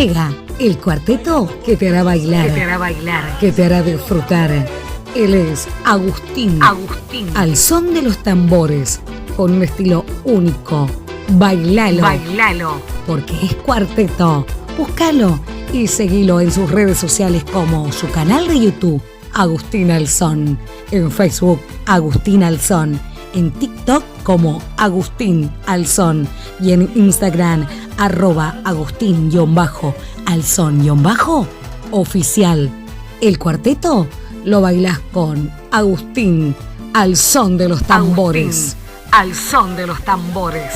Llega el cuarteto que te hará bailar, que te hará disfrutar. Él es Agustín. Al son de los tambores, con un estilo único. Bailalo. Porque es cuarteto. Búscalo y seguilo en sus redes sociales como su canal de YouTube, Agustín al Son. En Facebook, Agustín al Son. En TikTok como Agustín al Son. Y en Instagram, @Agustín_alson_oficial. El cuarteto lo bailás con Agustín al son de los tambores. Agustín, al son de los tambores.